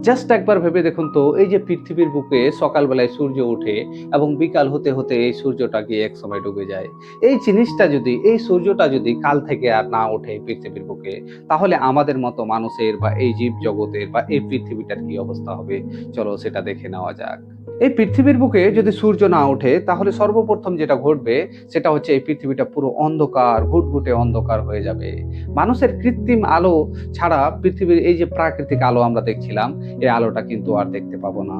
Just একবার ভেবে দেখুন তো, এই যে পৃথিবীর বুকে সকালবেলায় সূর্য ওঠে এবং বিকাল হতে হতে এই সূর্যটা গিয়ে একসময় ডুবে যায়। এই জিনিসটা যদি, এই সূর্যটা যদি কাল থেকে আর না ওঠে পৃথিবীর বুকে, তাহলে আমাদের মতো মানুষের বা এই জীব জগতের বা এই পৃথিবীটার কি অবস্থা হবে? চলো সেটা দেখে নেওয়া যাক। এই পৃথিবীর বুকে যদি সূর্য না ওঠে, তাহলে সর্বপ্রথম যেটা ঘটবে সেটা হচ্ছে এই পৃথিবীটা পুরো অন্ধকার, ঘুটঘুটে অন্ধকার হয়ে যাবে। মানুষের কৃত্রিম আলো ছাড়া পৃথিবীর এই যে প্রাকৃতিক আলো আমরা দেখছিলাম, এই আলোটা কিন্তু আর দেখতে পাবো না।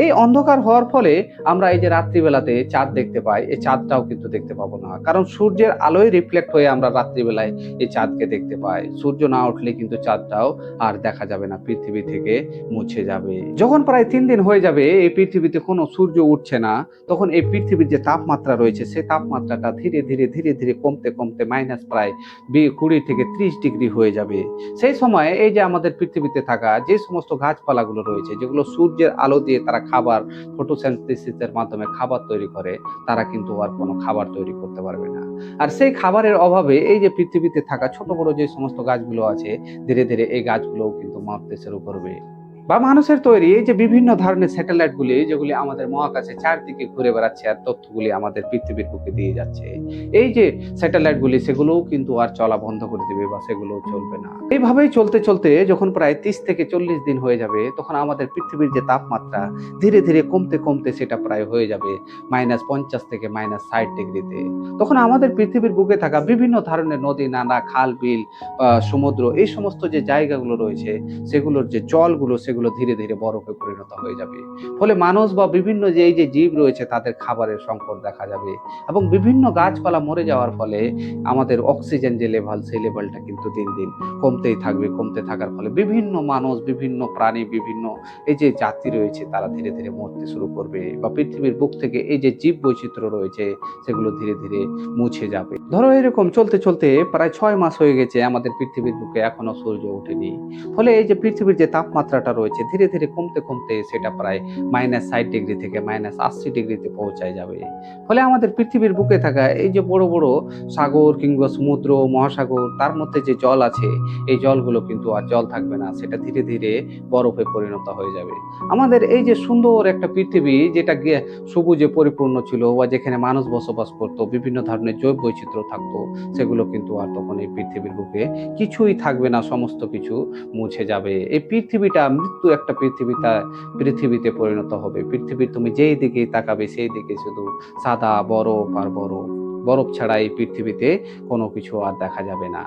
এই অন্ধকার হওয়ার ফলে আমরা এই যে রাত্রিবেলাতে চাঁদ দেখতে পাই, এই চাঁদটাও কিন্তু দেখতে পাবো না। কারণ সূর্যের আলোয় রিফ্লেক্ট হয়ে আমরা রাত্রিবেলায় এই চাঁদকে দেখতে পাই। সূর্য না উঠলে কিন্তু চাঁদটাও আর দেখা যাবে না, পৃথিবী থেকে মুছে যাবে। যখন প্রায় ৩ দিন হয়ে যাবে এই পৃথিবীতে কোনো সূর্য উঠছে না, তখন এই পৃথিবীর যে তাপমাত্রা রয়েছে, সেই তাপমাত্রাটা ধীরে ধীরে কমতে কমতে মাইনাস প্রায় ২০ থেকে ৩০ ডিগ্রি হয়ে যাবে। সেই সময় এই যে আমাদের পৃথিবীতে থাকা যে সমস্ত গাছপালাগুলো রয়েছে, যেগুলো সূর্যের আলো দিয়ে তারা খাবার, ফটোসিনথেসিসের মাধ্যমে খাবার তৈরি করে, তারা কিন্তু আর কোনো খাবার তৈরি করতে পারবে না। আর সেই খাবারের অভাবে এই যে পৃথিবীতে থাকা ছোট বড় যে সমস্ত গাছগুলো আছে, ধীরে ধীরে এই গাছগুলোও কিন্তু মরতে শুরু করবে। বা মানুষের তৈরি এই যে বিভিন্ন ধরনের স্যাটেলাইট গুলি, যেগুলি আমাদের মহাকাশে চারদিকে ঘুরে বেড়াচ্ছে আর তথ্যগুলি আমাদের পৃথিবীর বুকে দিয়ে যাচ্ছে, এই যে স্যাটেলাইট গুলি, সেগুলোও কিন্তু আর চলা বন্ধ করে দিবে বা সেগুলোও চলবে না। এইভাবেই চলতে চলতে যখন প্রায় ৩০ থেকে ৪০ দিন হয়ে যাবে, তখন আমাদের পৃথিবীর যে তাপমাত্রা ধীরে ধীরে কমতে কমতে সেটা প্রায় হয়ে যাবে -৫০ থেকে -৬০ ডিগ্রিতে। তখন আমাদের পৃথিবীর বুকে থাকা বিভিন্ন ধরনের নদী নালা, খাল বিল, সমুদ্র, এই সমস্ত যে জায়গাগুলো রয়েছে, সেগুলোর যে জলগুলো, সেগুলো ধীরে ধীরে বরফে পরিণত হয়ে যাবে। ফলে মানুষ বা বিভিন্ন যে এই যে জীব রয়েছে, তাদের খাবারের সংকট দেখা যাবে এবং বিভিন্ন গাছপালা মরে যাওয়ার ফলে আমাদের অক্সিজেন যে লেভেল, সেই লেভেলটা কিন্তু দিন দিন কমতেই থাকবে। কমতে থাকার ফলে বিভিন্ন মানুষ, বিভিন্ন প্রাণী, বিভিন্ন এই যে জাতি রয়েছে, তারা ধীরে ধীরে মরতে শুরু করবে বা পৃথিবীর বুক থেকে এই যে জীব বৈচিত্র্য রয়েছে, সেগুলো ধীরে ধীরে মুছে যাবে। ধরো এরকম চলতে চলতে প্রায় ৬ মাস হয়ে গেছে, আমাদের পৃথিবীর বুকে এখনো সূর্য ওঠেনি। ফলে এই যে পৃথিবীর যে তাপমাত্রাটা রয়েছে, ধীরে ধীরে কমতে কমতে সেটা প্রায় -৬০ ডিগ্রি থেকে -৮০ ডিগ্রিতে পৌঁছায় যাবে। ফলে আমাদের পৃথিবীর বুকে থাকা এই যে বড় বড় সাগর কিংবা সমুদ্র, মহাসাগর, তার মধ্যে যে জল আছে, এই জলগুলো কিন্তু আর জল থাকবে না, সেটা ধীরে ধীরে বরফে পরিণত হয়ে যাবে। আমাদের এই যে সুন্দর একটা পৃথিবী, যেটা সবুজে পরিপূর্ণ ছিল বা যেখানে মানুষ বসবাস করতো, বিভিন্ন ধরনের জৈব বৈচিত্র্য থাকতো, সেগুলো কিন্তু আর তখন এই পৃথিবীর বুকে কিছুই থাকবে না, সমস্ত কিছু মুছে যাবে। এই পৃথিবীটা মৃত্যু একটা পৃথিবীতে পরিণত হবে। পৃথিবীর তুমি যেই দিকেই তাকাবে, সেই দিকে শুধু সাদা বরফ আর বরফ। বরফ ছাড়া এই পৃথিবীতে কোনো কিছু আর দেখা যাবে না।